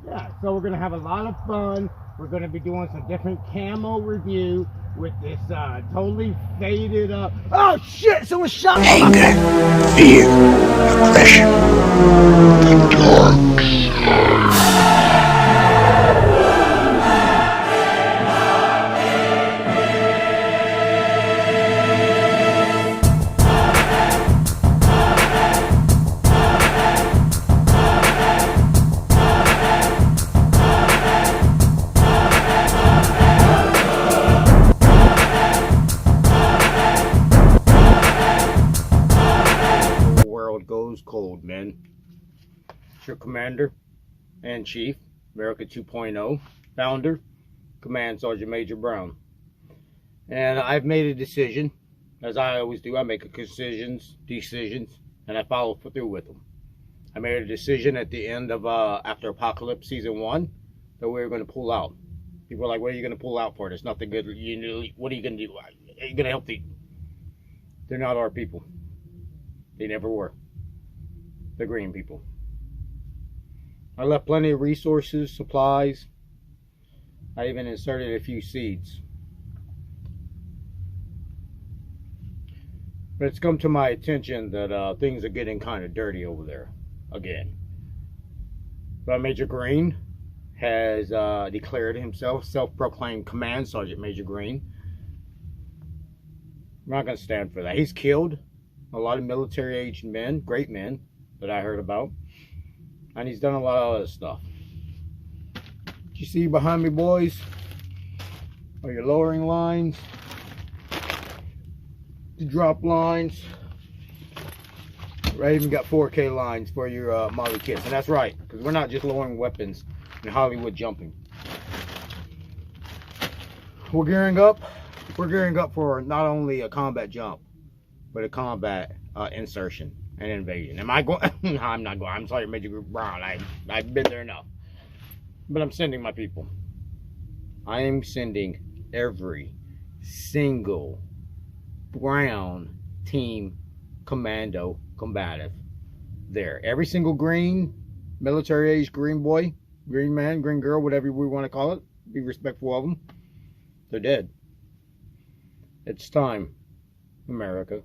Yeah, so we're gonna have a lot of fun. We're gonna be doing some different camo review with this totally faded up. Oh shit! Someone shot me. Anger, fear, aggression, the dark side. World goes cold, man. It's your commander and chief, America 2.0, founder, Command Sergeant Major Brown. And I've made a decision, as I always do. I make decisions, and I follow through with them. I made a decision at the end of after Apocalypse Season 1 that we were going to pull out. People are like, what are you going to pull out for? There's nothing good. What are you going to do? Are you going to help the... They're not our people. They never were. The green people. I left plenty of resources, supplies. I even inserted a few seeds. But it's come to my attention that things are getting kind of dirty over there again. But Major Green has declared himself self-proclaimed Command Sergeant Major Green. I'm not going to stand for that. He's killed a lot of military-aged men, great men, that I heard about. And he's done a lot of other stuff. You see behind me, boys, are your lowering lines, the drop lines. I even got 4K lines for your Molly kits. And that's right, because we're not just lowering weapons and Hollywood jumping. We're gearing up. We're gearing up for not only a combat jump, but a combat insertion and invasion. Am I going? No, I'm not going. I'm sorry, Major Group Brown. I've been there enough. But I'm sending my people. I am sending every single Brown team commando combative there. Every single green, military age green boy, green man, green girl, whatever we want to call it. Be respectful of them. They're dead. It's time, America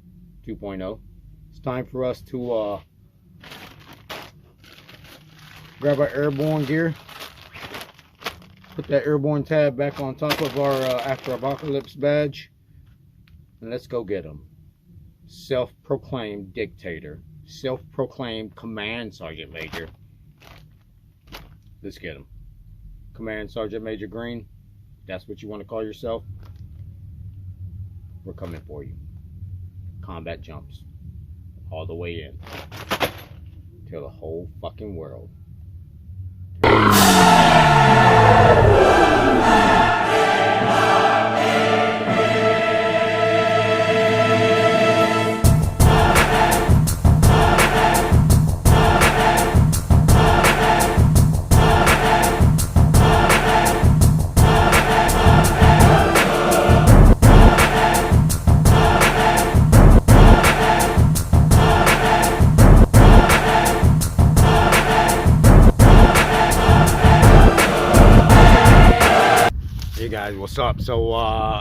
2.0. It's time for us to grab our airborne gear, put that airborne tab back on top of our After Apocalypse badge, and let's go get them. Self-proclaimed dictator, self-proclaimed Command Sergeant Major. Let's get them. Command Sergeant Major Green, that's what you want to call yourself. We're coming for you. Combat jumps all the way in till the whole fucking world. Hey guys, what's up? So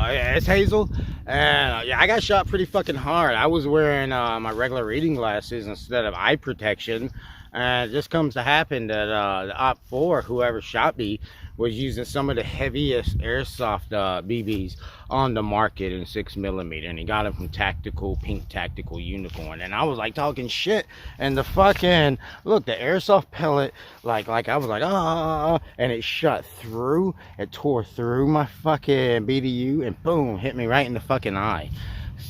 it's Hazel, and yeah, I got shot pretty fucking hard. I was wearing my regular reading glasses instead of eye protection, and it just comes to happen that the Op 4, whoever shot me, was using some of the heaviest airsoft BBs on the market in 6mm, and he got them from Pink Tactical Unicorn. And I was like talking shit, and the fucking look, the airsoft pellet, like I was like, and it shot through, it tore through my fucking BDU, and boom, hit me right in the fucking eye.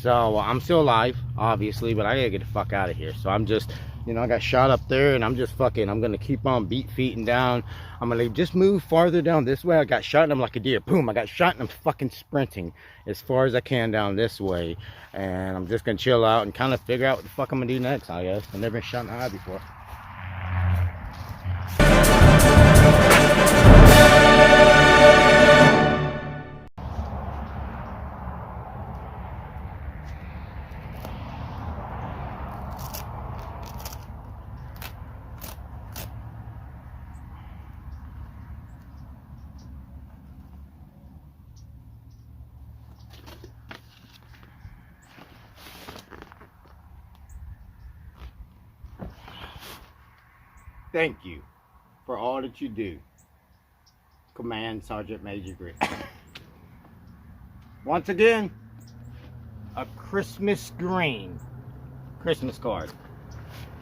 So I'm still alive, obviously, but I gotta get the fuck out of here. So I'm just, you know, I got shot up there, and I'm gonna keep on feeting down. I'm gonna just move farther down this way. I got shot, and I'm like a deer. Boom, I got shot, and I'm fucking sprinting as far as I can down this way. And I'm just gonna chill out and kind of figure out what the fuck I'm gonna do next, I guess. I've never been shot in the eye before. thank you for all that you do. Command Sergeant Major Green. Once again, a Christmas green Christmas card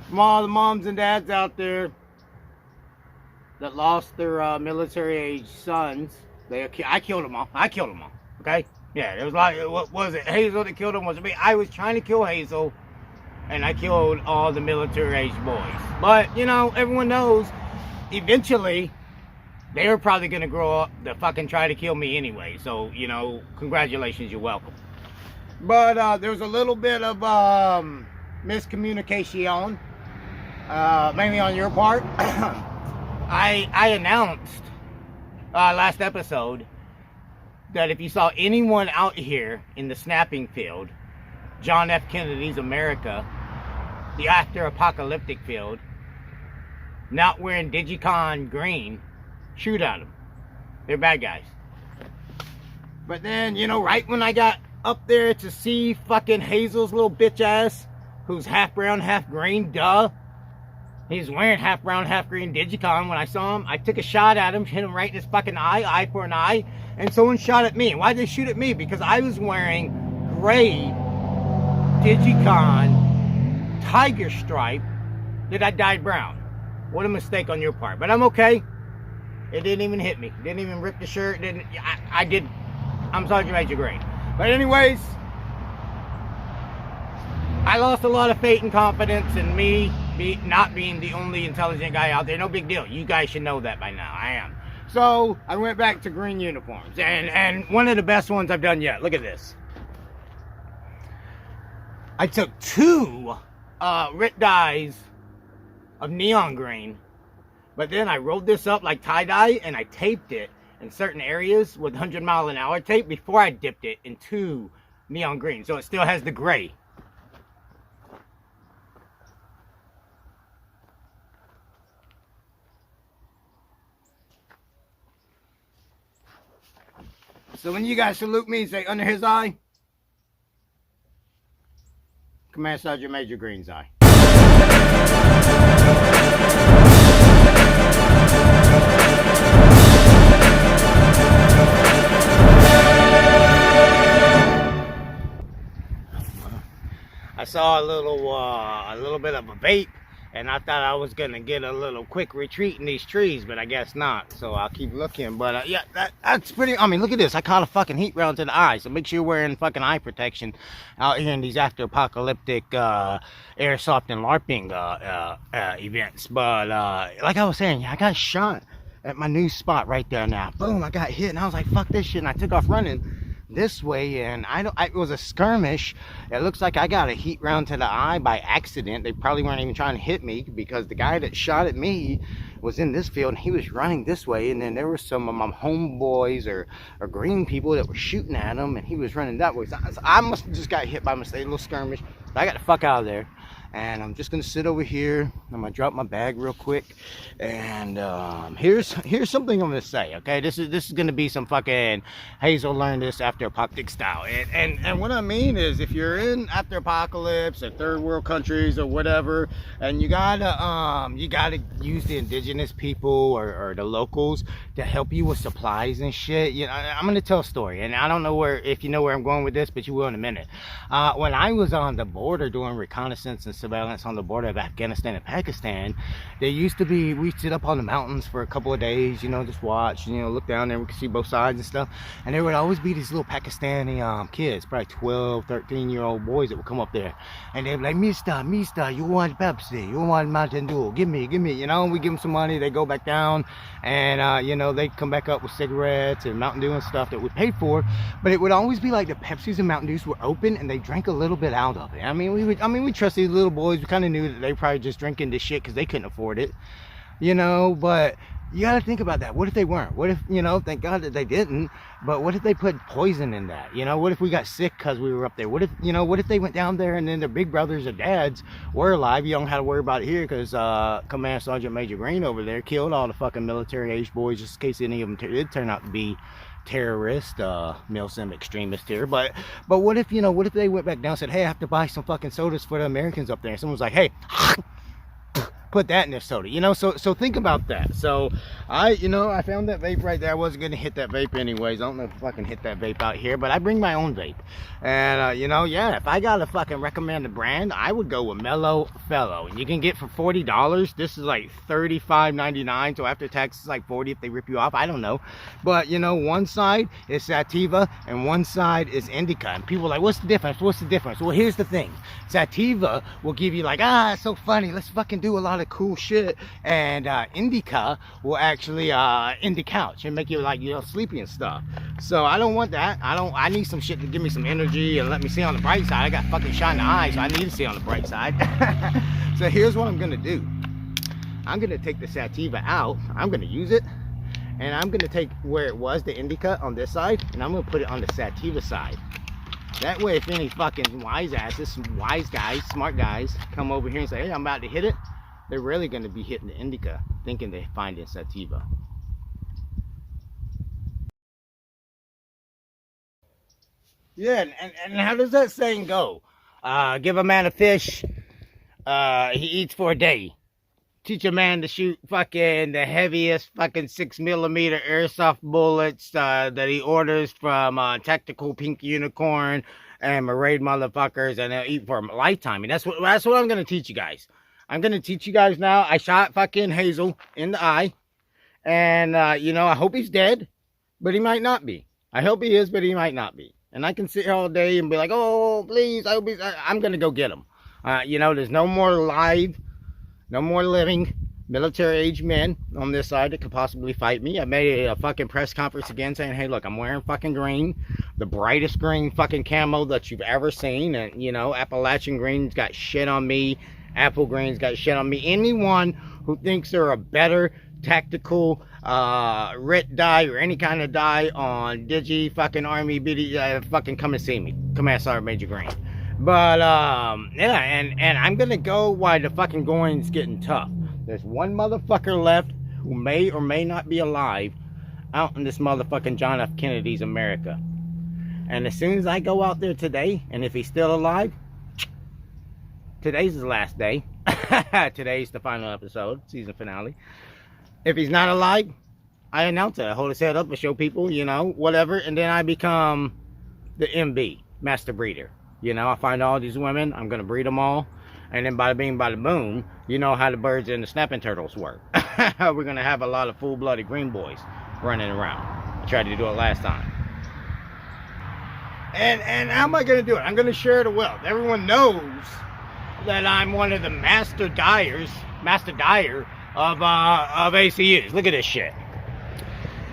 from all the moms and dads out there that lost their military age sons. I killed them all. Okay? Yeah, it was like, what was it? Hazel that killed them? Was it me? I was trying to kill Hazel, and I killed all the military age boys. But, you know, everyone knows eventually they were probably going to grow up to fucking try to kill me anyway. So, you know, congratulations, you're welcome. But there was a little bit of miscommunication, mainly on your part. I announced last episode that if you saw anyone out here in the snapping field, John F. Kennedy's America, the after-apocalyptic field, not wearing Digicon green, shoot at them. They're bad guys. But then, you know, right when I got up there to see fucking Hazel's little bitch ass, who's half brown, half green, duh. He's wearing half brown, half green Digicon. When I saw him, I took a shot at him, hit him right in his fucking eye for an eye, and someone shot at me. Why'd they shoot at me? Because I was wearing gray Digicon tiger stripe that I dyed brown. What a mistake on your part. But I'm okay. It didn't even hit me. Didn't even rip the shirt. I'm Sergeant Major Green. But anyways, I lost a lot of faith and confidence in me not being the only intelligent guy out there. No big deal. You guys should know that by now. I am. So I went back to green uniforms, and one of the best ones I've done yet. Look at this. I took 2 Rit dyes of neon green, but then I rolled this up like tie-dye and I taped it in certain areas with 100-mile-an-hour tape before I dipped it into neon green, so it still has the gray. So when you guys salute me, say under his eye, Command Sergeant Major Green's eye. I saw a little bit of a vape, and I thought I was gonna get a little quick retreat in these trees, but I guess not. So I'll keep looking. But yeah, that's pretty. I mean, look at this. I caught a fucking heat round to the eye. So make sure you're wearing fucking eye protection out here in these after-apocalyptic airsoft and LARPing events. But like I was saying, I got shot at my new spot right there. Now, boom! I got hit, and I was like, "Fuck this shit!" And I took off running this way, and it was a skirmish. It looks like I got a heat round to the eye by accident. They probably weren't even trying to hit me, because the guy that shot at me was in this field and he was running this way, and then there were some of my homeboys or green people that were shooting at him, and he was running that way. So I must have just got hit by mistake, a little skirmish. So I got the fuck out of there, and I'm just gonna sit over here. I'm gonna drop my bag real quick, and here's something I'm gonna say. Okay, this is gonna be some fucking Hazel learned this after apocalyptic style, and what I mean is, if you're in after apocalypse or third world countries or whatever, and you gotta use the indigenous people or the locals to help you with supplies and shit. You know, I'm gonna tell a story, and I don't know if you know where I'm going with this, but you will in a minute. When I was on the border doing reconnaissance and surveillance on the border of Afghanistan and Pakistan, there used to be, we'd sit up on the mountains for a couple of days, you know, just watch, you know, look down there, we could see both sides and stuff, and there would always be these little Pakistani kids, probably 12, 13-year-old boys that would come up there, and they'd be like, Mister, you want Pepsi, you want Mountain Dew, give me, you know, and we give them some money, they go back down, and you know, they come back up with cigarettes and Mountain Dew and stuff that we paid for, but it would always be like the Pepsis and Mountain Dews were open and they drank a little bit out of it. I mean, we trust these little boys. We kind of knew that they probably just drinking this shit because they couldn't afford it, you know. But you got to think about that. What if they weren't? What if, you know, thank God that they didn't, but what if they put poison in that? You know, what if we got sick because we were up there? What if, you know, what if they went down there and then their big brothers or dads were alive? You don't have to worry about it here, because Command Sergeant Major Green over there killed all the fucking military age boys, just in case any of them did turn out to be terrorist, milsim extremist here. But what if, you know, what if they went back down and said, hey, I have to buy some fucking sodas for the Americans up there, and someone was like, hey, put that in their soda, you know. So think about that. So I found that vape right there. I wasn't gonna hit that vape anyways. I don't know if I can hit that vape out here, but I bring my own vape. And yeah, if I gotta fucking recommend a brand, I would go with Mellow Fellow. And you can get for $40. This is like $35.99, so after tax it's like 40 if they rip you off. I don't know. But one side is Sativa and one side is Indica. And people are like, what's the difference? What's the difference? Well, here's the thing. Sativa will give you like, it's so funny, let's fucking do a lot of cool shit. And Indica will actually end the couch and make you like, sleepy and stuff. So I don't want that. I need some shit to give me some energy and let me see on the bright side. I got fucking shot in the eyes, so I need to see on the bright side. So here's what I'm gonna do. I'm gonna take the Sativa out. I'm gonna use it, and I'm gonna take where it was, the Indica on this side, and I'm gonna put it on the Sativa side. That way, if any fucking wise asses, wise guys, smart guys come over here and say, hey, I'm about to hit it, they're really gonna be hitting the Indica, thinking they find it Sativa. Yeah, and how does that saying go? Give a man a fish, he eats for a day. Teach a man to shoot fucking the heaviest fucking 6mm airsoft bullets that he orders from Tactical Pink Unicorn and Marade motherfuckers, and they'll eat for a lifetime. And that's what I'm gonna teach you guys. I'm gonna teach you guys now. I shot fucking Hazel in the eye, and I hope he's dead, but he might not be. I hope he is, but he might not be. And I can sit here all day and be like, oh please, I hope he's. I'm gonna go get him. There's no more live. No more living military-age men on this side that could possibly fight me. I made a fucking press conference again saying, hey, look, I'm wearing fucking green. The brightest green fucking camo that you've ever seen. And, Appalachian green's got shit on me. Apple green's got shit on me. Anyone who thinks they're a better tactical RIT die or any kind of die on Digi fucking Army BD, fucking come and see me. Come at Sergeant Major Green. But yeah, and I'm gonna go while the fucking going's getting tough. There's one motherfucker left who may or may not be alive out in this motherfucking John F. Kennedy's America. And as soon as I go out there today, and if he's still alive, today's his last day. Today's the final episode, season finale. If he's not alive, I announce it. I hold his head up and show people, whatever, and then I become the MB, master breeder. I find all these women, I'm gonna breed them all, and then bada bing, bada boom, you know how the birds and the snapping turtles work. We're gonna have a lot of full-blooded green boys running around. I tried to do it last time. And how am I gonna do it? I'm gonna share the wealth. Everyone knows that I'm one of the master dyer of ACUs. Look at this shit.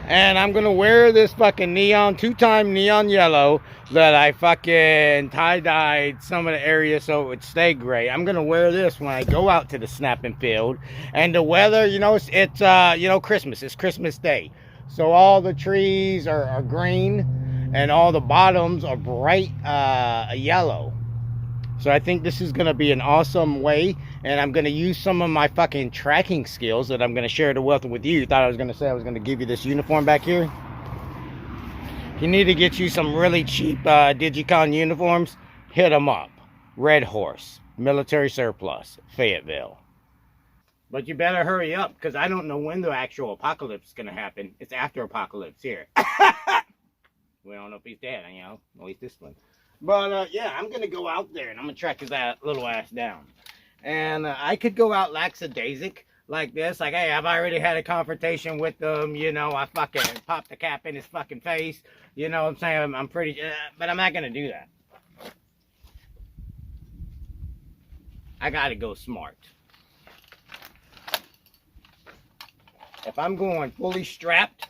And I'm gonna wear this fucking two-time neon yellow that I fucking tie-dyed some of the areas so it would stay gray. I'm gonna wear this when I go out to the snapping field. And the weather, it's Christmas. It's Christmas Day. So all the trees are green and all the bottoms are bright yellow. So I think this is gonna be an awesome way, and I'm gonna use some of my fucking tracking skills that I'm gonna share the wealth with you. Thought I was gonna give you this uniform back here. You need to get you some really cheap Digicon uniforms. Hit them up. Red Horse, military surplus, Fayetteville. But you better hurry up, because I don't know when the actual apocalypse is gonna happen. It's after apocalypse here. We don't know if he's dead, at least this one. But yeah, I'm gonna go out there and I'm gonna track his little ass down. And I could go out lackadaisic like this, like, hey, I've already had a confrontation with them, I fucking popped the cap in his fucking face, what I'm saying? I'm pretty, but I'm not gonna do that. I gotta go smart. If I'm going fully strapped,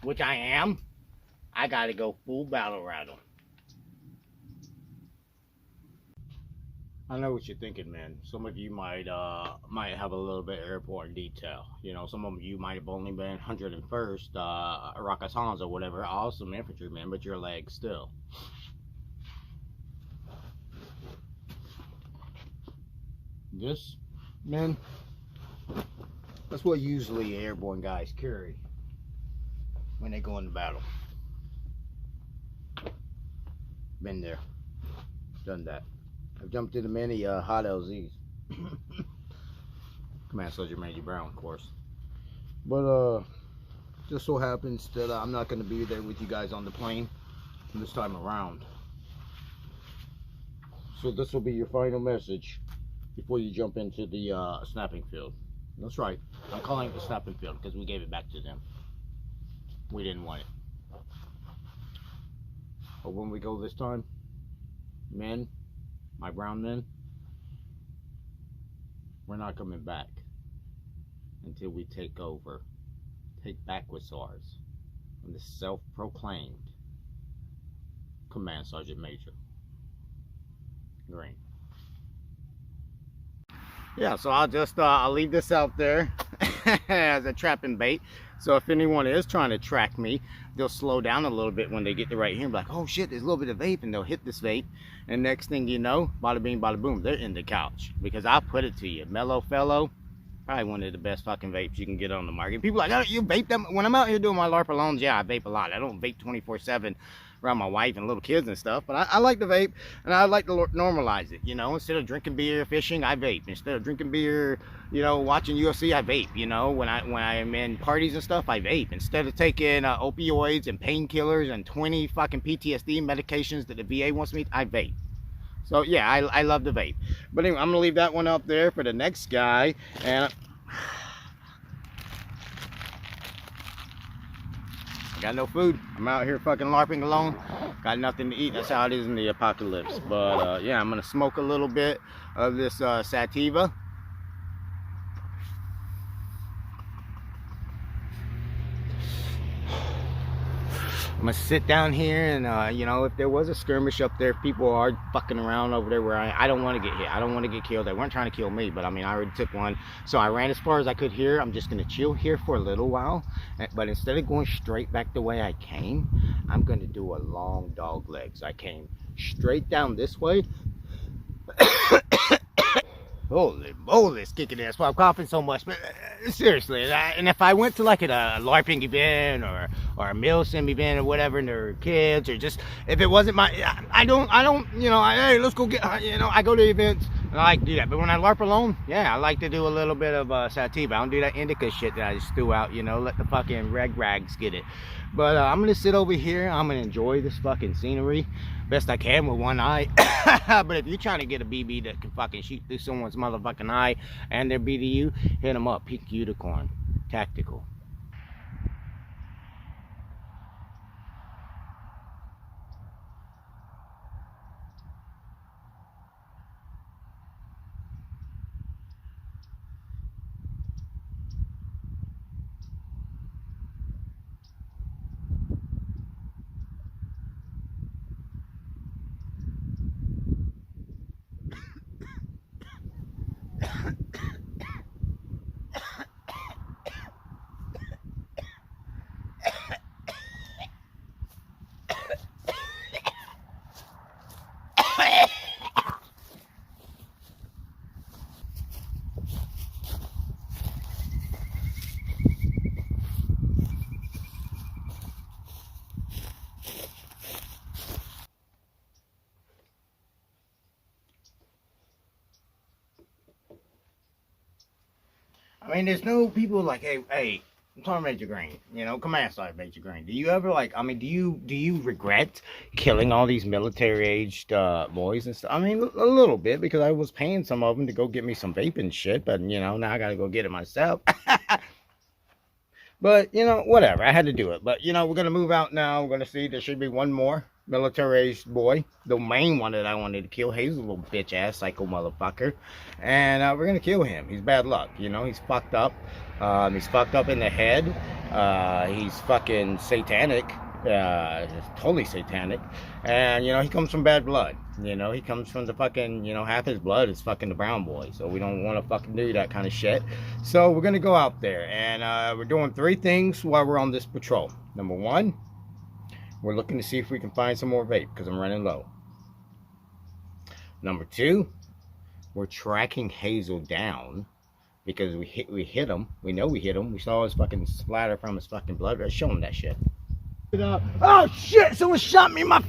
which I am, I gotta go full battle rattle. I know what you're thinking, man. Some of you might have a little bit of airport detail. Some of you might have only been 101st Rakatans or whatever, awesome infantryman, but your legs still. This, man, that's what usually airborne guys carry when they go into battle. Been there, done that. I've jumped into many hot LZs. Command Sergeant Major Brown, of course. But just so happens that I'm not going to be there with you guys on the plane this time around. So this will be your final message before you jump into the snapping field. That's right, I'm calling it the snapping field because we gave it back to them. We didn't want it. But when we go this time, men, my brown men, we're not coming back until we take over, take back what's ours, from the self-proclaimed Command Sergeant Major Green. Yeah, so I'll leave this out there as a trapping bait. So if anyone is trying to track me, they'll slow down a little bit when they get to right here and be like, oh shit, there's a little bit of vape, and they'll hit this vape, and next thing you know, bada bing, bada boom, they're in the couch. Because I'll put it to you, Mellow Fellow, probably one of the best fucking vapes you can get on the market. People are like, oh, you vape them? When I'm out here doing my LARP alone, yeah, I vape a lot. I don't vape 24/7 around my wife and little kids and stuff, but I like to vape, and I like to normalize it, you know. Instead of drinking beer, fishing, I vape. Instead of drinking beer, you know, watching UFC, I vape, you know. When I'm in parties and stuff, I vape. Instead of taking opioids and painkillers and 20 fucking PTSD medications that the VA wants me, I vape. So yeah, I love the vape. But anyway, I'm gonna leave that one up there for the next guy. And I got no food. I'm out here fucking LARPing alone. Got nothing to eat. That's how it is in the apocalypse. But yeah, I'm gonna smoke a little bit of this sativa. I'm gonna sit down here and you know, if there was a skirmish up there, if people are fucking around over there where I don't want to get hit, I don't want to get killed. They weren't trying to kill me, but I mean, I already took one, so I ran as far as I could here. I'm just gonna chill here for a little while, but instead of going straight back the way I came, I'm gonna do a long dog legs. I came straight down this way. Holy moly, it's kicking in. That's why I'm coughing so much. But seriously, and if I went to like a LARPing event or a MilSim event or whatever, and there were kids, or just if it wasn't my, I don't, you know, hey, let's go get, you know, I go to events and I like to do that. But when I LARP alone, yeah, I like to do a little bit of sativa. I don't do that indica shit that I just threw out, you know, let the fucking rags get it. But I'm gonna sit over here. I'm gonna enjoy this fucking scenery best I can with one eye. But if you're trying to get a BB that can fucking shoot through someone's motherfucking eye and their BDU, hit them up. Pink Unicorn Tactical. I mean, there's no people like, hey, I'm talking Major Green, you know, Command Sergeant Major Green. Do you ever like, I mean, do you regret killing all these military-aged boys and stuff? I mean, a little bit, because I was paying some of them to go get me some vaping shit, but you know, now I gotta go get it myself. But you know, whatever, I had to do it. But you know, we're gonna move out now. We're gonna see, there should be one more military-aged boy, the main one that I wanted to kill. He's a little bitch ass psycho motherfucker, and we're gonna kill him. He's bad luck, you know. He's fucked up. He's fucked up in the head. He's fucking satanic, totally satanic, and you know, he comes from bad blood. You know, he comes from the fucking, you know, half his blood is fucking the brown boy, so we don't want to fucking do that kind of shit. So we're gonna go out there, and we're doing 3 things while we're on this patrol. Number 1, we're looking to see if we can find some more vape, because I'm running low. Number 2, we're tracking Hazel down, because we hit him. We know we hit him. We saw his fucking splatter from his fucking blood. Let's show him that shit. Oh shit! Someone shot me in my.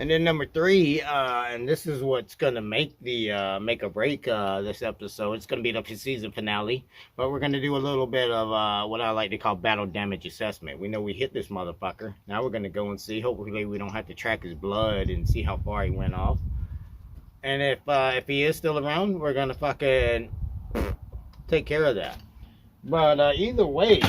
And then number three, and this is what's gonna make the make or break this episode. It's gonna be the season finale, but we're gonna do a little bit of what I like to call battle damage assessment. We know we hit this motherfucker. Now we're gonna go and see. Hopefully, we don't have to track his blood and see how far he went off. And if he is still around, we're gonna fucking take care of that. But either way,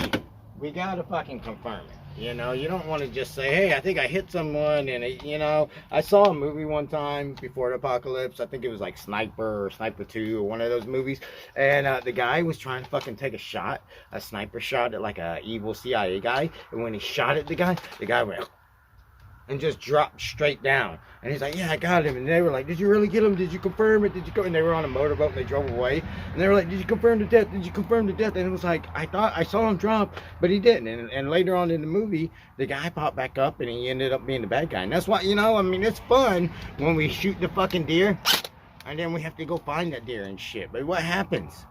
we gotta fucking confirm it. You know, you don't want to just say, hey, I think I hit someone. And, you know, I saw a movie one time before the apocalypse. I think it was like Sniper or Sniper 2 or one of those movies. And the guy was trying to fucking take a sniper shot at like a evil CIA guy. And when he shot at the guy went and just dropped straight down. And he's like, yeah, I got him. And they were like, did you really get him? Did you confirm it? Did you go? And they were on a motorboat and they drove away. And they were like, did you confirm the death? Did you confirm the death? And it was like, I thought I saw him drop, but he didn't. And later on in the movie, the guy popped back up and he ended up being the bad guy. And that's why, you know, I mean, it's fun when we shoot the fucking deer and then we have to go find that deer and shit. But what happens?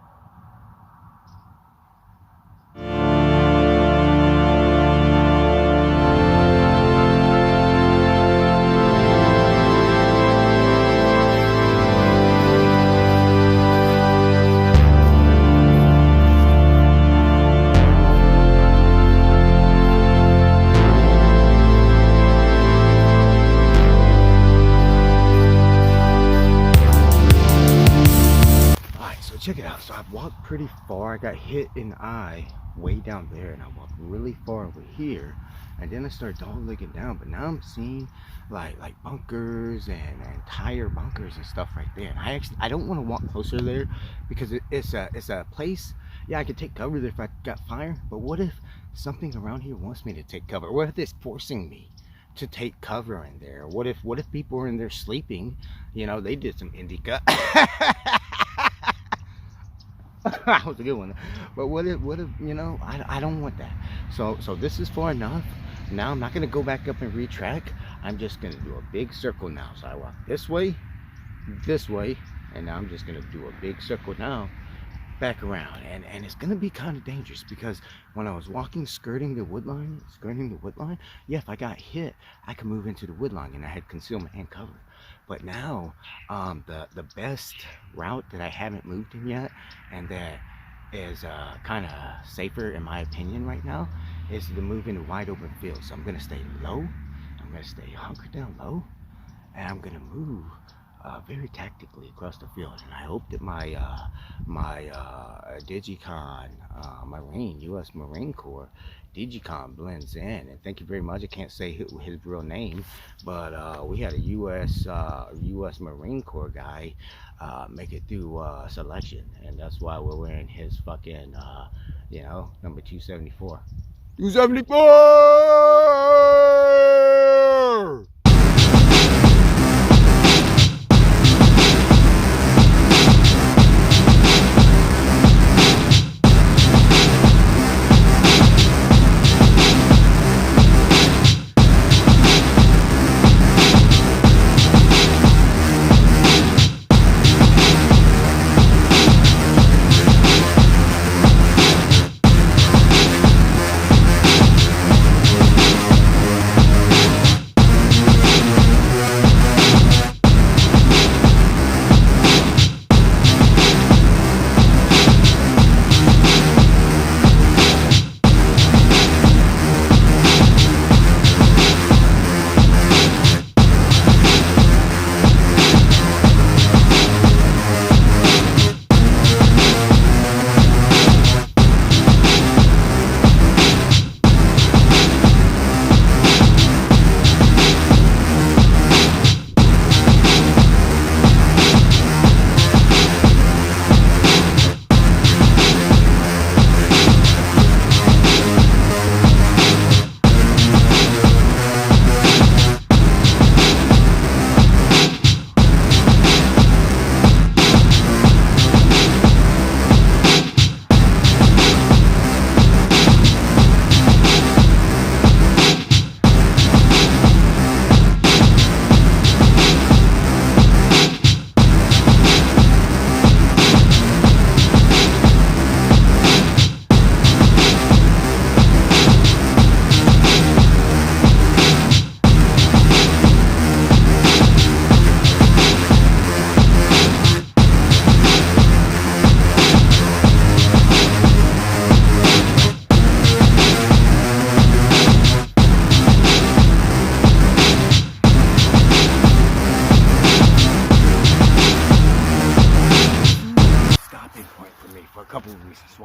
Check it out. So I've walked pretty far. I got hit in the eye way down there, and I walked really far over here, and then I started dog looking down. But now I'm seeing like bunkers and entire bunkers and stuff right there. And I don't want to walk closer there because it's a place. Yeah, I could take cover there if I got fire. But what if something around here wants me to take cover? What if it's forcing me to take cover in there? What if people are in there sleeping? You know, they did some indica. That was a good one. But what if you know, I don't want that. So this is far enough. Now I'm not gonna go back up and retrack. I'm just gonna do a big circle now. So I walk this way, and now I'm just gonna do a big circle now, back around. And it's gonna be kind of dangerous because when I was walking, skirting the wood line, yeah, if I got hit, I could move into the wood line and I had concealment and cover. But now, the best route that I haven't moved in yet, and that is kind of safer in my opinion right now, is to move into wide open fields. So I'm gonna stay low. I'm gonna stay hunkered down low, and I'm gonna move very tactically across the field. And I hope that my Digicon Marine, U.S. Marine Corps Digicon blends in. And thank you very much. I can't say his real name, but we had a U.S. Marine Corps guy make it through selection, and that's why we're wearing his fucking you know, number 274. 274.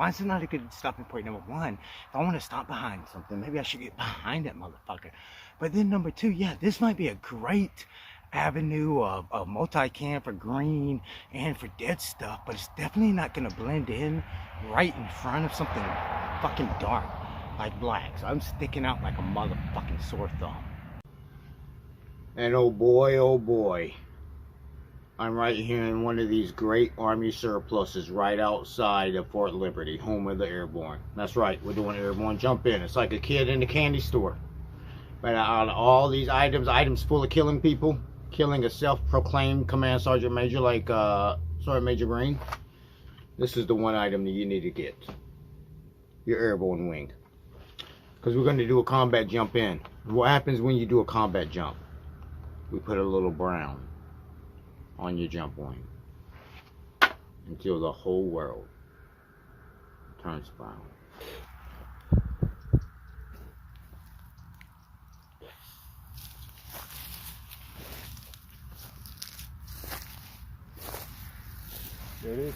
find somebody who could stopping point number one. If I want to stop behind something, maybe I should get behind that motherfucker. But then number two, yeah, this might be a great avenue of multicam for green and for dead stuff, but it's definitely not going to blend in right in front of something fucking dark like black. So I'm sticking out like a motherfucking sore thumb. And oh boy, I'm right here in one of these great Army surpluses right outside of Fort Liberty, home of the airborne. That's right, we're doing airborne jump in. It's like a kid in the candy store. But out of all these items full of killing people, killing a self-proclaimed command sergeant major like Sergeant Major Green, this is the one item that you need to get. Your airborne wing. Because we're going to do a combat jump in. What happens when you do a combat jump? We put a little brown on your jump wing until the whole world turns brown. There it is.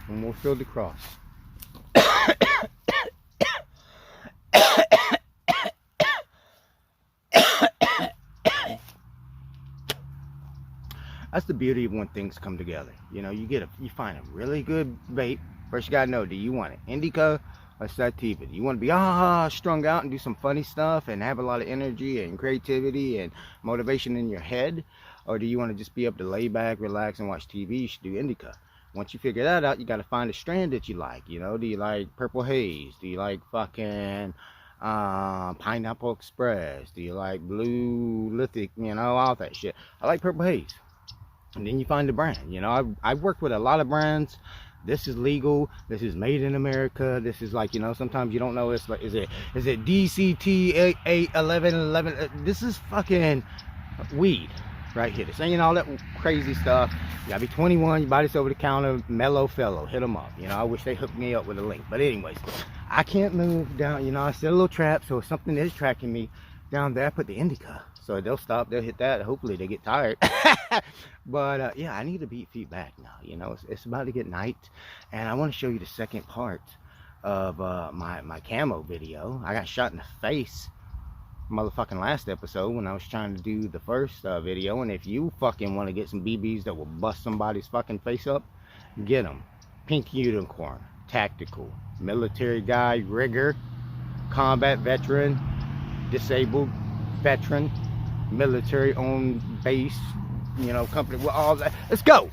Almost filled the cross. That's the beauty of when things come together. You know, you find a really good bait. First you gotta know, do you want an indica or sativa? Do you want to be strung out and do some funny stuff and have a lot of energy and creativity and motivation in your head? Or do you want to just be able to lay back, relax, and watch TV? You should do indica. Once you figure that out, you got to find a strand that you like. You know, do you like Purple Haze? Do you like fucking Pineapple Express? Do you like Blue Lithic? You know, all that shit. I like Purple Haze. And then you find the brand. You know, I've worked with a lot of brands. This is legal. This is made in America. This is like, you know, sometimes you don't know. It's like, is it DCT 81111? This is fucking weed right here. This ain't all that crazy stuff. You gotta be 21. You buy this over the counter. Mellow fellow. Hit them up. You know, I wish they hooked me up with a link. But anyways, I can't move down. You know, I set a little trap. So if something is tracking me down there, I put the indica. So they'll stop, they'll hit that. Hopefully they get tired. But yeah, I need to beat feet back now. You know, it's about to get night, and I want to show you the second part of my camo video. I got shot in the face, motherfucking last episode when I was trying to do the first video. And if you fucking want to get some BBs that will bust somebody's fucking face up, get them. Pink Unicorn, tactical, military guy, rigger, combat veteran, disabled veteran, military owned base, you know, company, with all that. Let's go.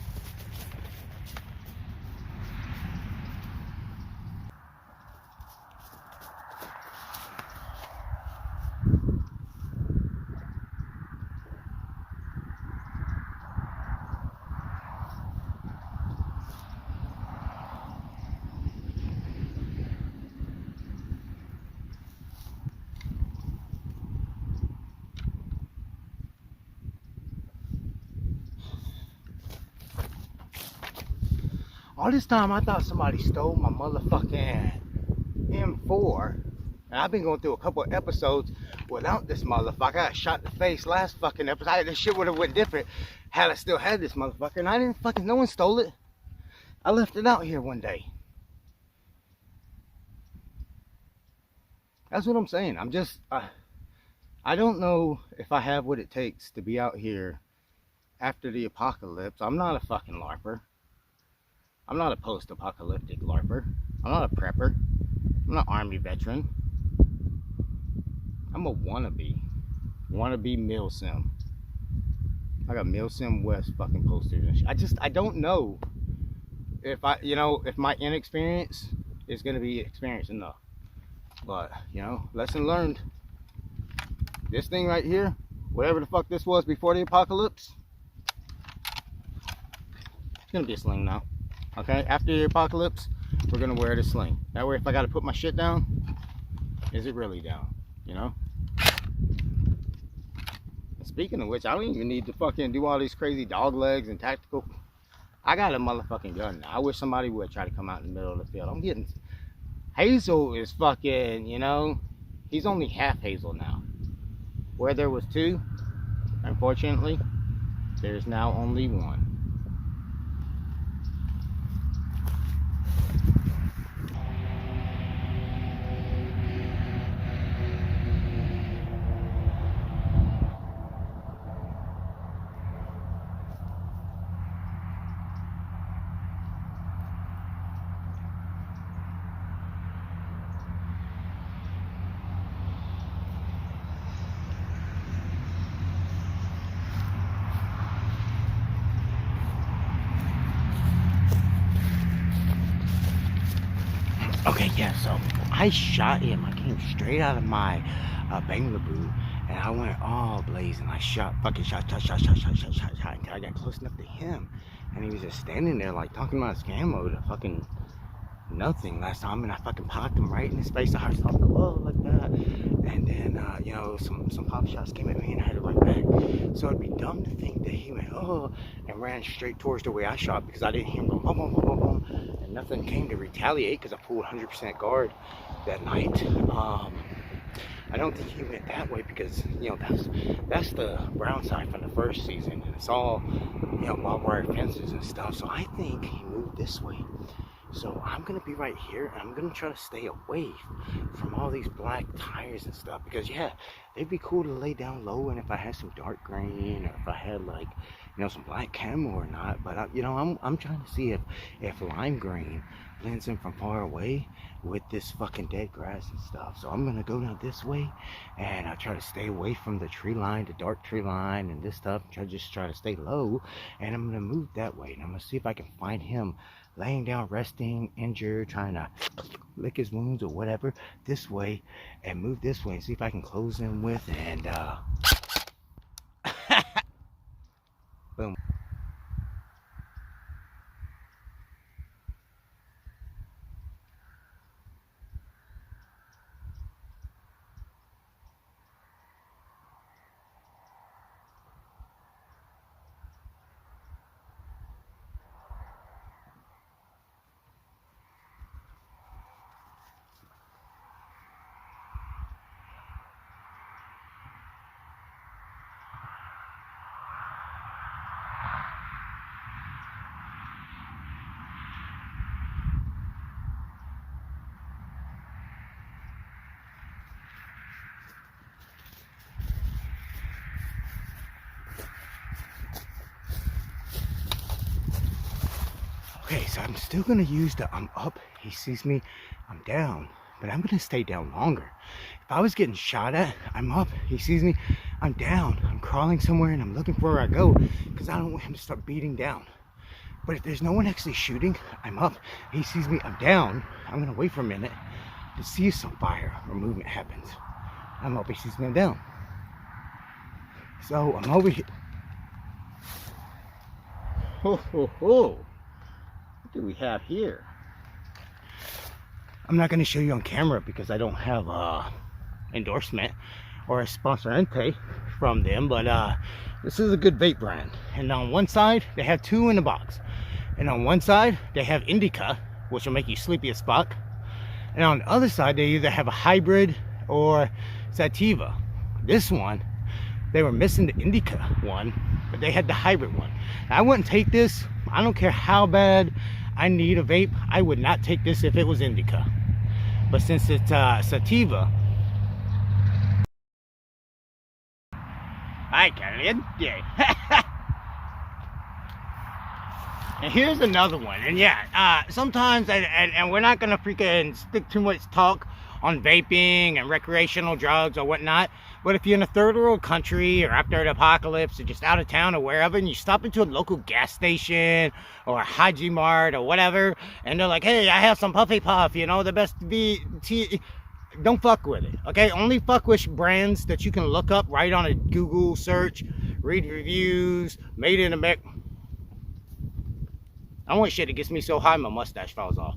All this time I thought somebody stole my motherfucking M4. And I've been going through a couple of episodes without this motherfucker. I got shot in the face last fucking episode. This shit would have went different had I still had this motherfucker. And I didn't fucking, no one stole it. I left it out here one day. That's what I'm saying. I'm just, I don't know if I have what it takes to be out here after the apocalypse. I'm not a fucking LARPer. I'm not a post-apocalyptic LARPer. I'm not a prepper. I'm not an Army veteran. I'm a wannabe MilSim. I got MilSim West fucking posters and shit. I don't know if if my inexperience is gonna be experience enough. But, you know, lesson learned. This thing right here, whatever the fuck this was before the apocalypse, it's gonna be a sling now. Okay, after the apocalypse, we're gonna wear the sling. That way, if I gotta put my shit down, is it really down? You know? And speaking of which, I don't even need to fucking do all these crazy dog legs and tactical. I got a motherfucking gun now. I wish somebody would try to come out in the middle of the field. I'm getting... Hazel is fucking, you know, he's only half Hazel now. Where there was two, unfortunately, there's now only one. Okay, yeah, so I shot him. I came straight out of my Bangladesh, and I went all blazing. I fucking shot until I got close enough to him, and he was just standing there like talking about his camo to fucking nothing last time, and I fucking popped him right in his face. I started to go like that, and then you know, some pop shots came at me, and I had to run back. So it'd be dumb to think that he went and ran straight towards the way I shot, because I didn't hear him go boom boom boom boom boom, and nothing came to retaliate because I pulled 100% guard that night. I don't think he went that way because, you know, that's the brown side from the first season, and it's all, you know, barbed wire fences and stuff. So I think he moved this way. So I'm gonna be right here, and I'm gonna try to stay away from all these black tires and stuff, because yeah, they'd be cool to lay down low, and if I had some dark green, or if I had, like, you know, some black camo or not. But you know, I'm trying to see if lime green blends in from far away with this fucking dead grass and stuff. So I'm gonna go down this way, and I try to stay away from the tree line, the dark tree line and this stuff. Just try to stay low, and I'm gonna move that way, and I'm gonna see if I can find him laying down, resting, injured, trying to lick his wounds or whatever, this way, and move this way and see if I can close him with, and boom. Okay, so I'm still gonna use the I'm up, he sees me, I'm down, but I'm gonna stay down longer. If I was getting shot at, I'm up, he sees me, I'm down, I'm crawling somewhere, and I'm looking for where I go, because I don't want him to start beating down. But if there's no one actually shooting, I'm up, he sees me, I'm down, I'm gonna wait for a minute to see if some fire or movement happens. I'm up, he sees me, I'm down. So I'm over here. Ho ho ho. What do we have here? I'm not going to show you on camera because I don't have endorsement or a sponsorante from them, but this is a good vape brand. And on one side they have 2 in the box, and on one side they have indica, which will make you sleepy as fuck, and on the other side they either have a hybrid or sativa. This one, they were missing the indica one, but they had the hybrid one. I wouldn't take this. I don't care how bad I need a vape, I would not take this if it was indica. But since it's sativa, I can it. And here's another one. And yeah, sometimes, and we're not gonna freaking stick too much talk on vaping and recreational drugs or whatnot, but if you're in a third world country or after an apocalypse or just out of town or wherever, and you stop into a local gas station or a Haji Mart or whatever, and they're like, hey, I have some Puffy Puff, you know, the best VT, don't fuck with it, okay? Only fuck with brands that you can look up right on a Google search, read reviews, made in America. I want shit that gets me so high my mustache falls off.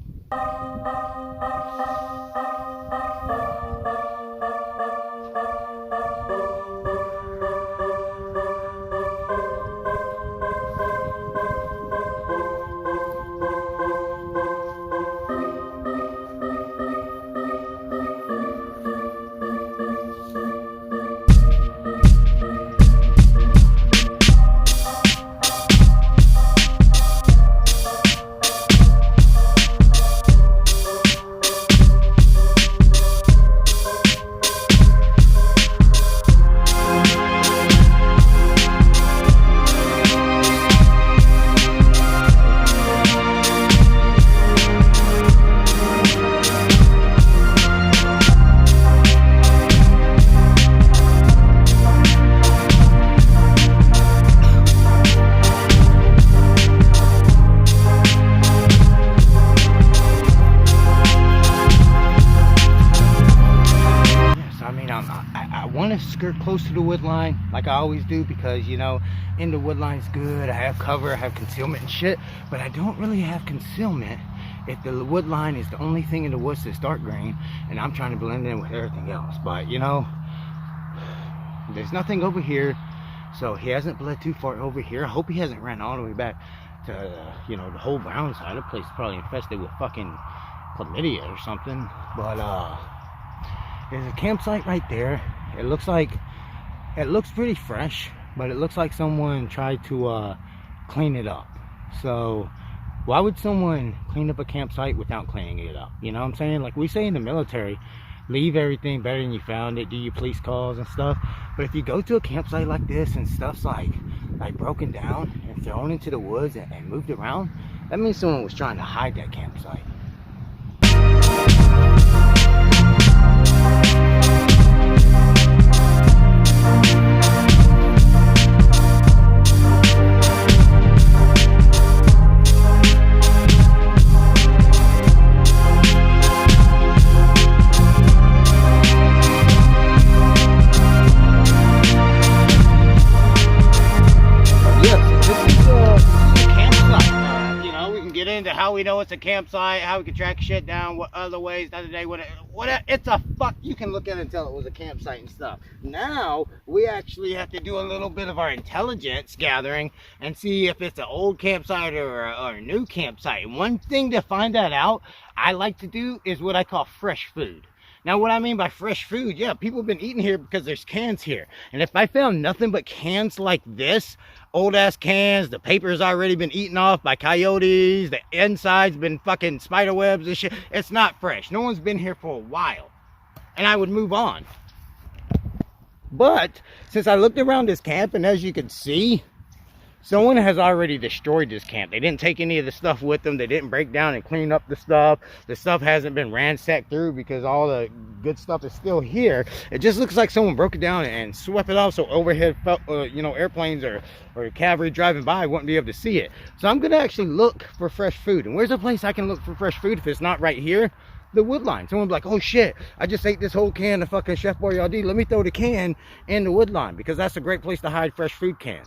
want to skirt close to the wood line like I always do, because you know, in the wood line's good. I have cover, I have concealment and shit, but I don't really have concealment if the wood line is the only thing in the woods that's dark green and I'm trying to blend in with everything else. But you know, there's nothing over here, so he hasn't bled too far over here. I hope he hasn't ran all the way back to, you know, the whole brown side. The place is probably infested with fucking chlamydia or something. But there's a campsite right there. It looks pretty fresh, but it looks like someone tried to clean it up. So why would someone clean up a campsite without cleaning it up? You know what I'm saying? Like we say in the military, leave everything better than you found it, do your police calls and stuff. But if you go to a campsite like this and stuff's like broken down and thrown into the woods and moved around, that means someone was trying to hide that campsite. How we know it's a campsite, how we can track shit down, what other ways, the other day, what it's a fuck, you can look at it and tell it was a campsite and stuff. Now we actually have to do a little bit of our intelligence gathering and see if it's an old campsite or a new campsite. And one thing to find that out, I like to do is what I call fresh food. Now what I mean by fresh food, yeah, people have been eating here because there's cans here. And if I found nothing but cans like this, old ass cans, the paper's already been eaten off by coyotes, the inside's been fucking spider webs and shit, it's not fresh. No one's been here for a while. And I would move on. But since I looked around this camp, and as you can see, someone has already destroyed this camp. They didn't take any of the stuff with them. They didn't break down and clean up the stuff. The stuff hasn't been ransacked through because all the good stuff is still here. It just looks like someone broke it down and swept it off so overhead, you know, airplanes or cavalry driving by wouldn't be able to see it. So I'm gonna actually look for fresh food. And where's a place I can look for fresh food if it's not right here? The wood line. Someone be like, oh shit, I just ate this whole can of fucking Chef Boyardee. Let me throw the can in the wood line, because that's a great place to hide fresh food cans.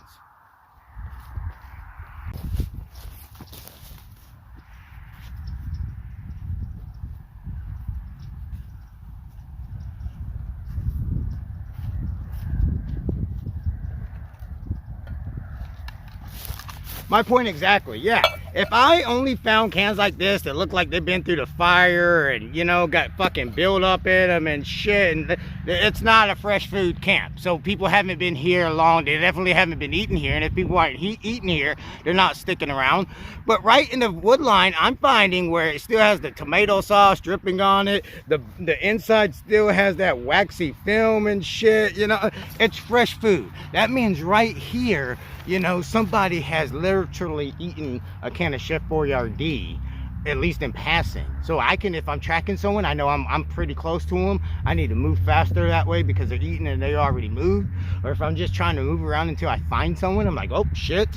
My point exactly, yeah. If I only found cans like this that look like they've been through the fire and, you know, got fucking build up in them and shit, and it's not a fresh food camp. So people haven't been here long. They definitely haven't been eating here. And if people aren't eating here, they're not sticking around. But right in the wood line, I'm finding where it still has the tomato sauce dripping on it. The inside still has that waxy film and shit, you know. It's fresh food. That means right here, you know, somebody has literally eaten a can of Chef Boyardee, at least in passing. So I can, if I'm tracking someone, I know I'm pretty close to them, I need to move faster that way because they're eating and they already moved. Or if I'm just trying to move around until I find someone, I'm like, oh shit,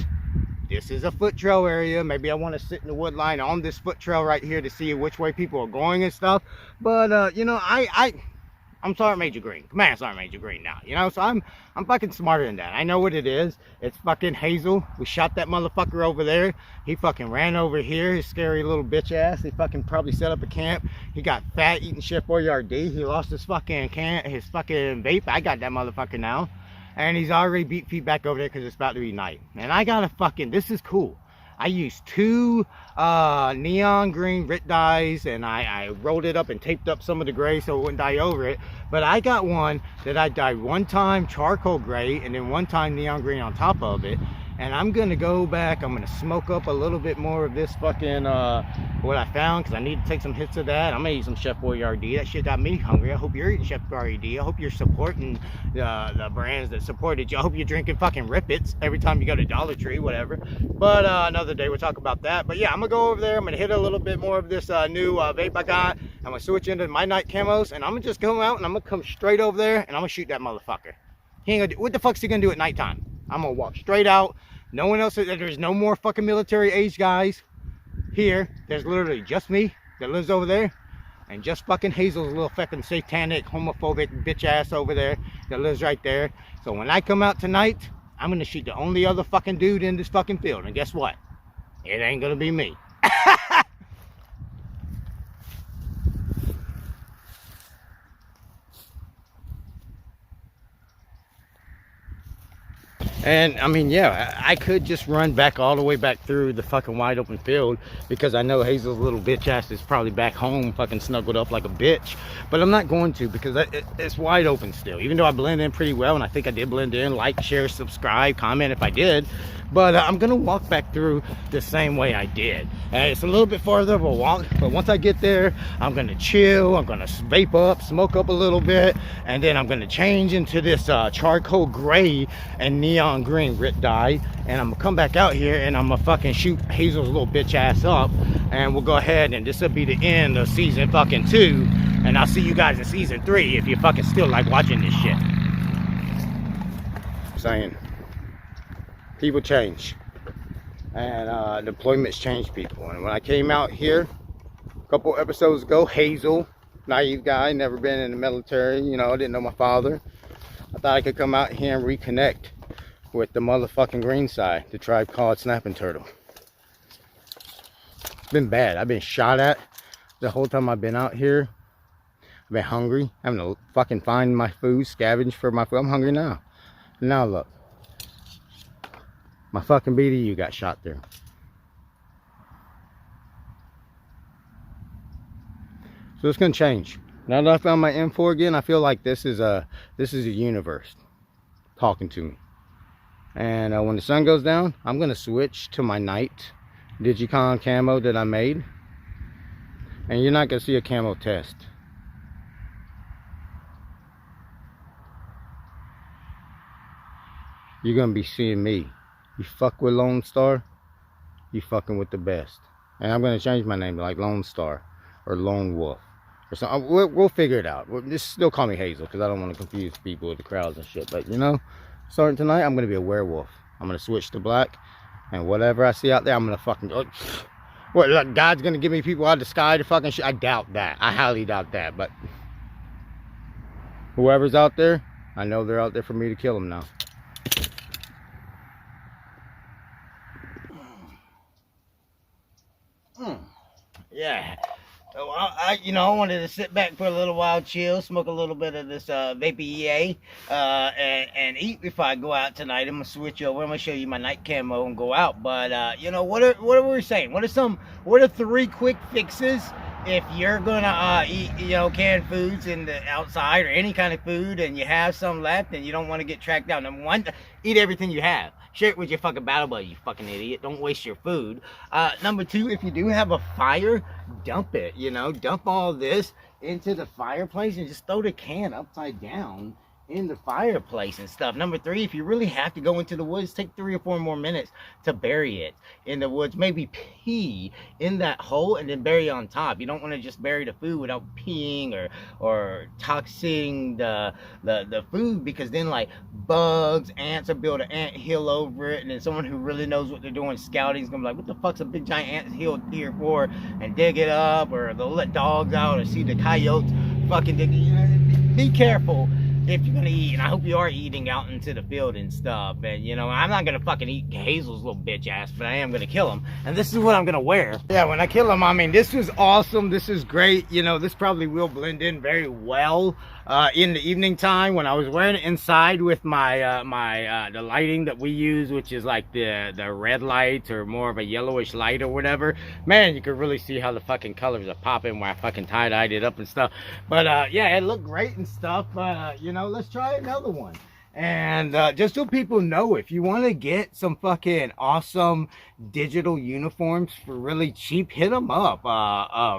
this is a foot trail area. Maybe I want to sit in the wood line on this foot trail right here to see which way people are going and stuff. But you know, I'm Sergeant Major Green, Command Sergeant Major Green now, you know, so I'm fucking smarter than that. I know what it is. It's fucking Hazel. We shot that motherfucker over there. He fucking ran over here, his scary little bitch ass. He fucking probably set up a camp. He got fat eating Chef Boyardee. He lost his fucking vape. I got that motherfucker now. And he's already beat feet back over there because it's about to be night. And I got a fucking, this is cool. I used 2 neon green Rit dyes, and I rolled it up and taped up some of the gray so it wouldn't dye over it. But I got one that I dyed one time charcoal gray and then one time neon green on top of it. And I'm gonna go back, I'm gonna smoke up a little bit more of this fucking what I found, because I need to take some hits of that. I'm gonna eat some Chef Boyardee. That shit got me hungry. I hope you're eating Chef Boyardee. I hope you're supporting the brands that supported you. I hope you're drinking fucking Rip-Its every time you go to Dollar Tree, whatever. But another day we'll talk about that. But yeah, I'm gonna go over there, I'm gonna hit a little bit more of this new vape I got. I'm gonna switch into my night camos, and I'm gonna just go out and I'm gonna come straight over there and I'm gonna shoot that motherfucker. He ain't gonna do, what the fuck's he gonna do at nighttime? I'm gonna walk straight out. No one else, there's no more fucking military age guys here. There's literally just me that lives over there. And just fucking Hazel's little fucking satanic, homophobic bitch ass over there that lives right there. So when I come out tonight, I'm gonna shoot the only other fucking dude in this fucking field. And guess what? It ain't gonna be me. And I mean, yeah, I could just run back all the way back through the fucking wide open field, because I know Hazel's little bitch ass is probably back home fucking snuggled up like a bitch. But I'm not going to, because it's wide open still. Even though I blend in pretty well, and I think I did blend in. Like, share, subscribe, comment if I did. But I'm gonna walk back through the same way I did. And it's a little bit farther of a walk, but once I get there, I'm gonna chill, I'm gonna vape up, smoke up a little bit, and then I'm gonna change into this charcoal gray and neon green grit dye, and I'm gonna come back out here and I'm gonna fucking shoot Hazel's little bitch ass up, and we'll go ahead, and this will be the end of season fucking 2, and I'll see you guys in season 3 if you fucking still like watching this shit. I'm saying, people change, and deployments change people. And when I came out here a couple episodes ago, Hazel, naive guy, never been in the military, you know, didn't know my father. I thought I could come out here and reconnect with the motherfucking green side, the tribe called Snapping Turtle. It's been bad. I've been shot at the whole time I've been out here. I've been hungry, having to fucking find my food, scavenge for my food. I'm hungry now. Now look, my fucking BDU got shot there. So it's gonna change. Now that I found my M4 again, I feel like this is a universe talking to me. And when the sun goes down, I'm gonna switch to my night Digicon camo that I made. And you're not gonna see a camo test. You're gonna be seeing me. You fuck with Lone Star, you fucking with the best. And I'm gonna change my name to like Lone Star or Lone Wolf or something. We'll figure it out. Just still call me Hazel, because I don't want to confuse people with the crowds and shit. But you know, starting tonight, I'm gonna be a werewolf. I'm gonna switch to black, and whatever I see out there, I'm gonna fucking go. What, like God's gonna give me people out of the sky to fucking shit? I doubt that. I highly doubt that. But whoever's out there, I know they're out there for me to kill them now. Yeah, so I wanted to sit back for a little while, chill, smoke a little bit of this Vapor EA, and eat before I go out tonight. I'm gonna switch over. I'm gonna show you my night camo and go out. But you know, what are we saying? What are 3 quick fixes if you're gonna eat, you know, canned foods in the outside or any kind of food, and you have some left and you don't want to get tracked down? Number 1, eat everything you have. Share it with your fucking battle buddy, you fucking idiot. Don't waste your food. Number 2, if you do have a fire, dump it, you know. Dump all this into the fireplace and just throw the can upside down in the fireplace and stuff. Number 3, if you really have to go into the woods, take 3 or 4 more minutes to bury it in the woods. Maybe pee in that hole and then bury it on top. You don't want to just bury the food without peeing or toxing the food, because then like bugs, ants will build an ant hill over it, and then someone who really knows what they're doing scouting is gonna be like, what the fuck's a big giant ant hill here for? And dig it up, or they'll let dogs out or see the coyotes fucking dig it. You know, be careful if you're gonna eat, and I hope you are eating out into the field and stuff. And you know, I'm not gonna fucking eat Hazel's little bitch ass, but I am gonna kill him, and this is what I'm gonna wear. Yeah, when I kill him, I mean, this was awesome. This is great. You know, this probably will blend in very well in the evening time when I was wearing it inside with my the lighting that we use, which is like the red light or more of a yellowish light or whatever. Man, you could really see how the fucking colors are popping where I fucking tie-dyed it up and stuff. But yeah, it looked great and stuff. But you know, let's try another one. And just so people know, if you want to get some fucking awesome digital uniforms for really cheap, hit them up.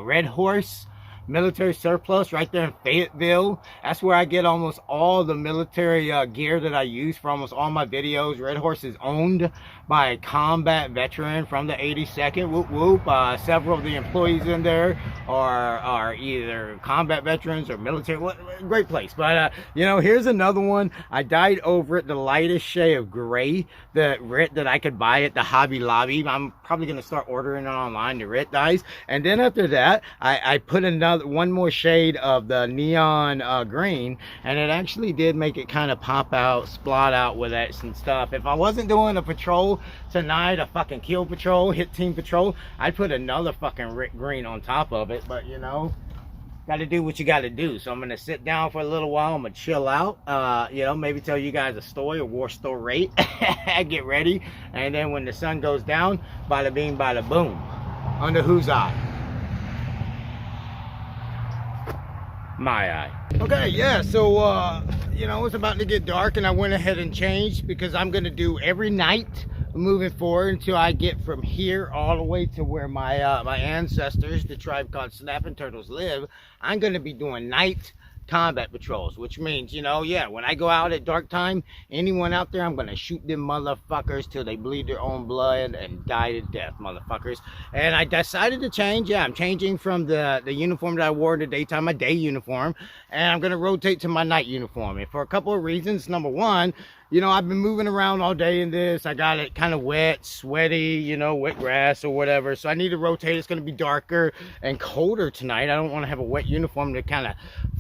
Red Horse Military Surplus right there in Fayetteville. That's where I get almost all the military gear that I use for almost all my videos. Red Horse is owned by a combat veteran from the 82nd. Whoop whoop. Several of the employees in there are either combat veterans or military. Great place. But you know, here's another one. I dyed over it the lightest shade of gray that I could buy at the Hobby Lobby. I'm probably gonna start ordering it online, the red dyes. And then after that, I put another one more shade of the neon green, and it actually did make it kind of pop out, splot out with that and stuff. If I wasn't doing a patrol tonight, a fucking kill patrol, hit team patrol, I'd put another fucking green on top of it. But you know, gotta do what you gotta do. So I'm gonna sit down for a little while. I'm gonna chill out, you know, maybe tell you guys a story, a war story. Get ready, and then when the sun goes down, bada bing bada boom. Under whose eye? My eye. Okay, yeah, so you know, it's about to get dark, and I went ahead and changed because I'm gonna do every night moving forward until I get from here all the way to where my my ancestors, the tribe called Snapping Turtles, live. I'm gonna be doing night combat patrols, which means, you know, yeah, when I go out at dark time, anyone out there, I'm gonna shoot them motherfuckers till they bleed their own blood and die to death, motherfuckers. And I decided to change. Yeah, I'm changing from the uniform that I wore in the daytime, my day uniform, and I'm gonna rotate to my night uniform. And for a couple of reasons. Number one, you know, I've been moving around all day in this. I got it kind of wet, sweaty, you know, wet grass or whatever. So I need to rotate. It's going to be darker and colder tonight. I don't want to have a wet uniform to kind of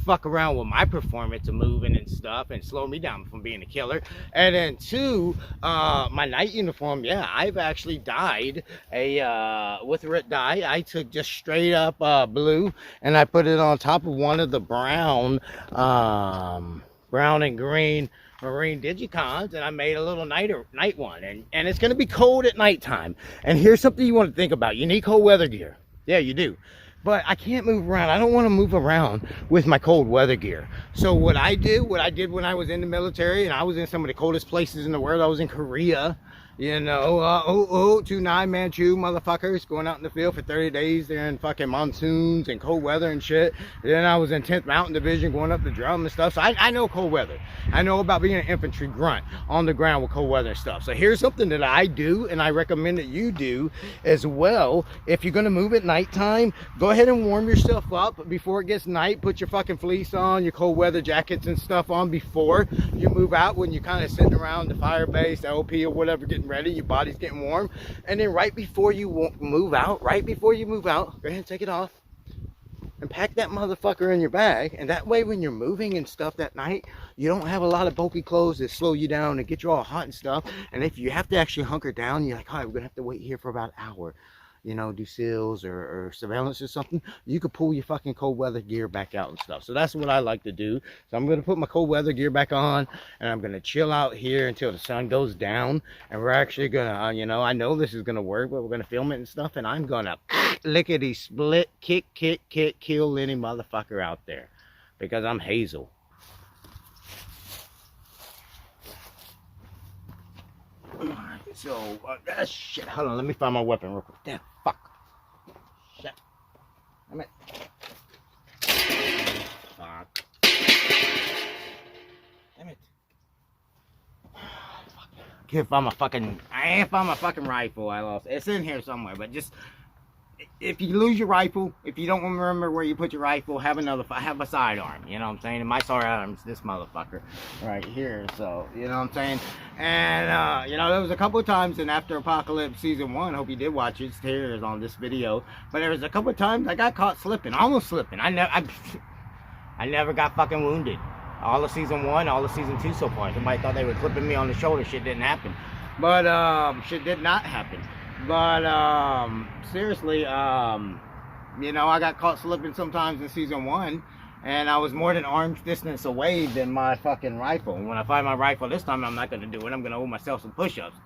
fuck around with my performance of moving and stuff and slow me down from being a killer. And then two, my night uniform, yeah, I've actually dyed with red dye. I took just straight up blue, and I put it on top of one of the brown and green Marine Digicons, and I made a little night one, and it's going to be cold at nighttime. And here's something you want to think about. You need cold weather gear. Yeah, you do. But I can't move around. I don't want to move around with my cold weather gear. So what I did when I was in the military, and I was in some of the coldest places in the world. I was in Korea, you know, 2 Manchu motherfuckers going out in the field for 30 days during fucking monsoons and cold weather and shit. And then I was in 10th Mountain Division going up the drum and stuff. So I know cold weather. I know about being an infantry grunt on the ground with cold weather and stuff. So here's something that I do, and I recommend that you do as well. If you're going to move at nighttime, go ahead and warm yourself up before it gets night. Put your fucking fleece on, your cold weather jackets and stuff on before you move out. When you're kind of sitting around the fire base, the OP or whatever, getting ready, your body's getting warm. And then right before you move out, go ahead and take it off and pack that motherfucker in your bag. And that way when you're moving and stuff that night, you don't have a lot of bulky clothes that slow you down and get you all hot and stuff. And if you have to actually hunker down, you're like, all right, we're gonna have to wait here for about an hour, you know, do seals or surveillance or something, you could pull your fucking cold weather gear back out and stuff. So that's what I like to do. So I'm going to put my cold weather gear back on, and I'm going to chill out here until the sun goes down. And we're actually going to, you know, I know this is going to work, but we're going to film it and stuff. And I'm going to lickety split, kick, kill any motherfucker out there, because I'm Hazel. So, shit, hold on, let me find my weapon real quick. Damn, fuck. Shit. Damn it. Fuck. Damn it. I can't find my fucking rifle. I lost it. It's in here somewhere, but just, if you lose your rifle, if you don't remember where you put your rifle, have a sidearm, you know what I'm saying? And my sidearm's this motherfucker right here, so, you know what I'm saying? And, you know, there was a couple of times in After Apocalypse Season 1, hope you did watch it, here is on this video, but there was a couple of times I got caught slipping, almost slipping. I never got fucking wounded. All of Season 1, all of Season 2 so far. Somebody thought they were clipping me on the shoulder, shit didn't happen. But, shit did not happen. But seriously, you know, I got caught slipping sometimes in Season 1, and I was more than arm's distance away than my fucking rifle. And when I find my rifle this time, I'm not going to do it. I'm going to owe myself some push-ups.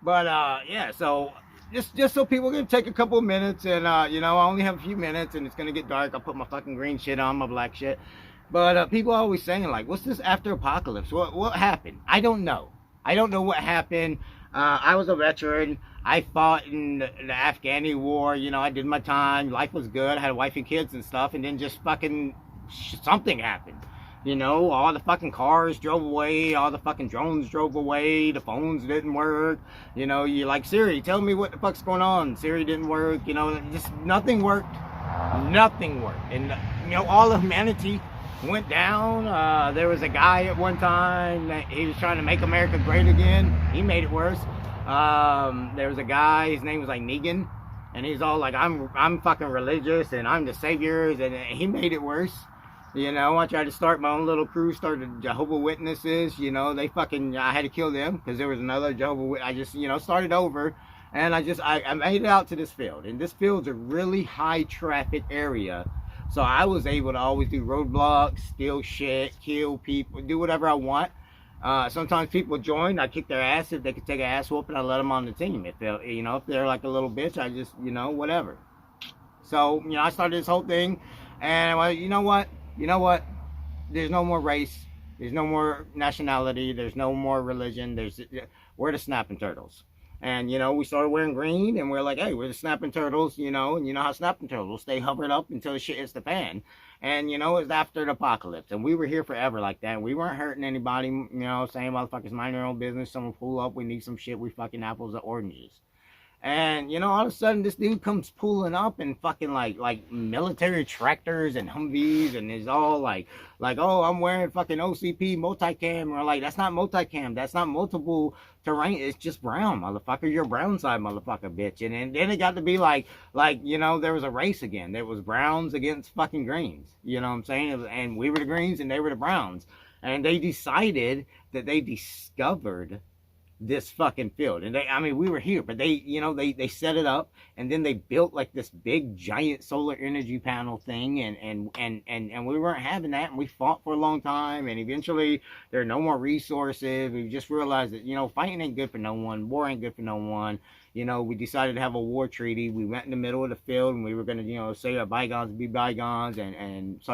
But yeah, so just so people can take a couple of minutes, and you know, I only have a few minutes, and it's going to get dark. I'll put my fucking green shit on, my black shit. But people are always saying, like, what's this After Apocalypse? What happened? I don't know. I don't know what happened. I was a veteran. I fought in the Afghani war. You know, I did my time. Life was good. I had a wife and kids and stuff. And then just fucking something happened. You know, all the fucking cars drove away. All the fucking drones drove away. The phones didn't work. You know, you're like, Siri, tell me what the fuck's going on. Siri didn't work. You know, just nothing worked. Nothing worked. And, you know, all of humanity went down. There was a guy at one time that he was trying to make America great again. He made it worse. There was a guy, his name was like Negan. And he's all like, I'm fucking religious and I'm the saviors, and he made it worse. You know, I tried to start my own little crew, started Jehovah Witnesses. You know, they fucking, I had to kill them because there was another Jehovah Witness. I just, started over, and I made it out to this field. And this field's a really high traffic area. So I was able to always do roadblocks, steal shit, kill people, do whatever I want. Sometimes people join, I kick their ass if they could take an ass whooping, I let them on the team. If they're, if they're like a little bitch, I just, whatever. So, I started this whole thing, and well, you know what? There's no more race. There's no more nationality. There's no more religion. We're the snapping turtles. And, we started wearing green, and we're like, hey, we're the snapping turtles, and you know how snapping turtles stay hovered up until the shit hits the fan. And, it's after the apocalypse. And we were here forever like that. We weren't hurting anybody, saying motherfuckers mind their own business. Someone pull up, we need some shit, we fucking apples or oranges. And, all of a sudden, this dude comes pulling up and fucking like military tractors and Humvees, and is all like, oh, I'm wearing fucking OCP multicam, or like, that's not multicam, that's not multiple terrain, it's just brown, motherfucker, you're brown side, motherfucker, bitch. And then it got to be like, there was a race again. There was browns against fucking greens, you know what I'm saying? And we were the greens and they were the browns. And they decided that they discovered this fucking field. And we were here, but they set it up, and then they built like this big giant solar energy panel thing, and we weren't having that, and we fought for a long time, and eventually there are no more resources. We just realized that, fighting ain't good for no one, war ain't good for no one. We decided to have a war treaty. We went in the middle of the field, and we were gonna, say our bygones be bygones, and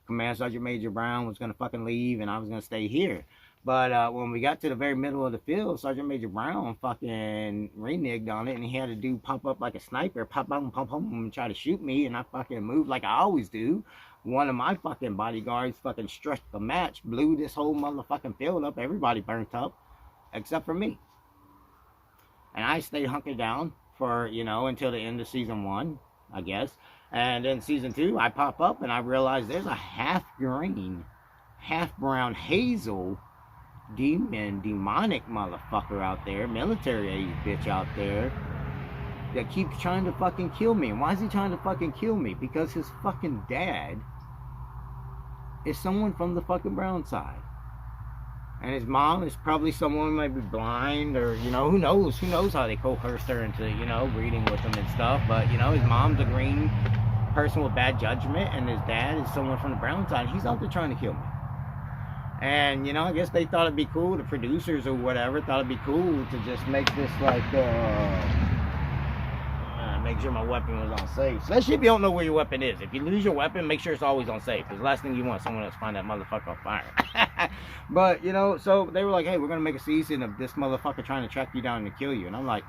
Command Sergeant Major Brown was gonna fucking leave, and I was gonna stay here. But when we got to the very middle of the field, Sergeant Major Brown fucking reneged on it, and he had a dude pop up like a sniper, pop up, and try to shoot me, and I fucking moved like I always do. One of my fucking bodyguards fucking struck a match, blew this whole motherfucking field up. Everybody burnt up, except for me. And I stayed hunkered down for, until the end of season 1, I guess. And then season 2, I pop up, and I realize there's a half green, half brown hazel demonic motherfucker out there, military age bitch out there, that keeps trying to fucking kill me. And why is he trying to fucking kill me? Because his fucking dad is someone from the fucking brown side, and his mom is probably someone maybe blind, or who knows how they coerced her into breeding with him and stuff. But his mom's a green person with bad judgment, and his dad is someone from the brown side. He's out there trying to kill me. And, I guess they thought it'd be cool, the producers or whatever thought it'd be cool to just make this like, make sure my weapon was on safe. Especially if you don't know where your weapon is. If you lose your weapon, make sure it's always on safe. Because the last thing you want is someone else find that motherfucker on fire. But, so they were like, hey, we're going to make a season of this motherfucker trying to track you down and kill you. And I'm like,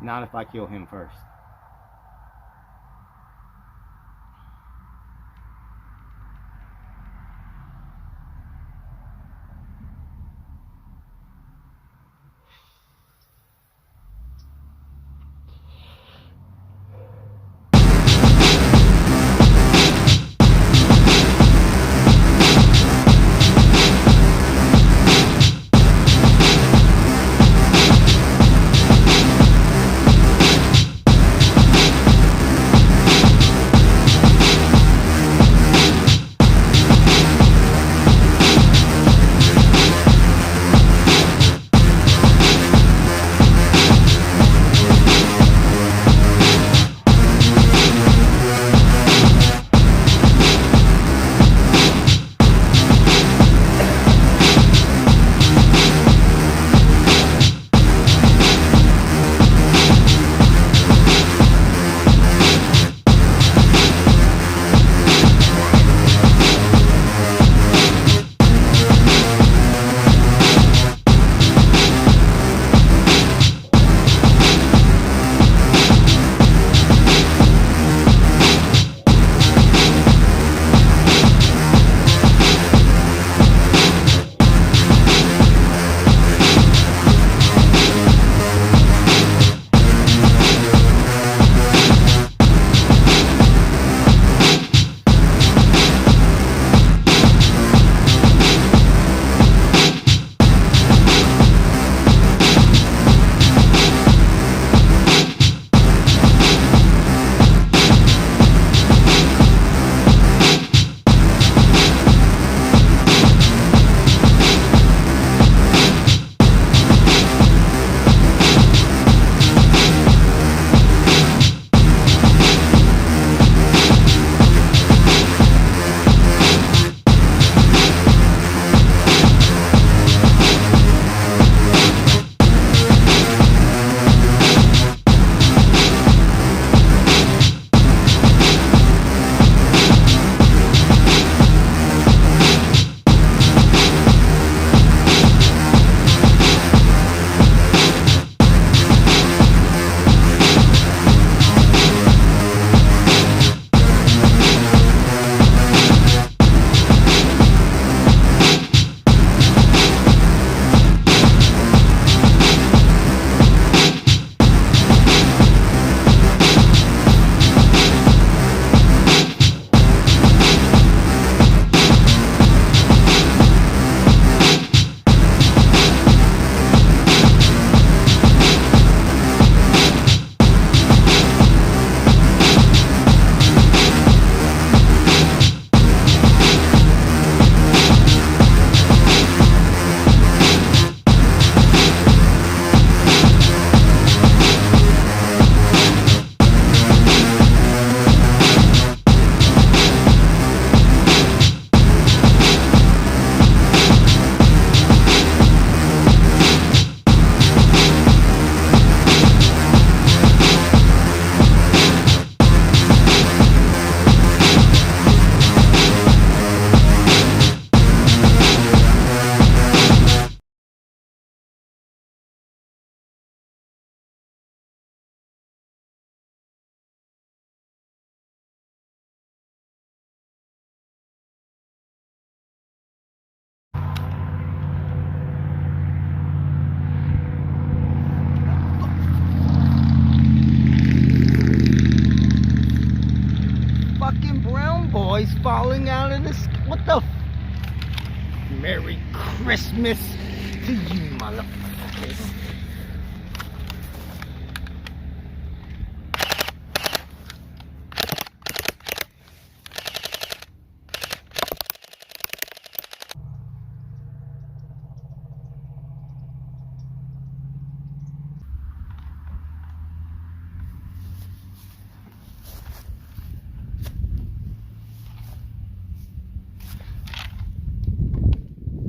not if I kill him first. ice falling out of this. What the? Merry Christmas to you, motherfuckers.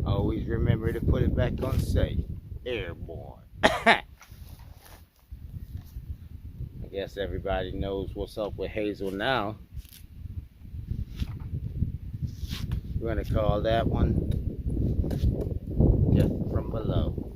Always remember to put it back on safe. Airborne. I guess everybody knows what's up with Hazel now. We're going to call that one Just From Below.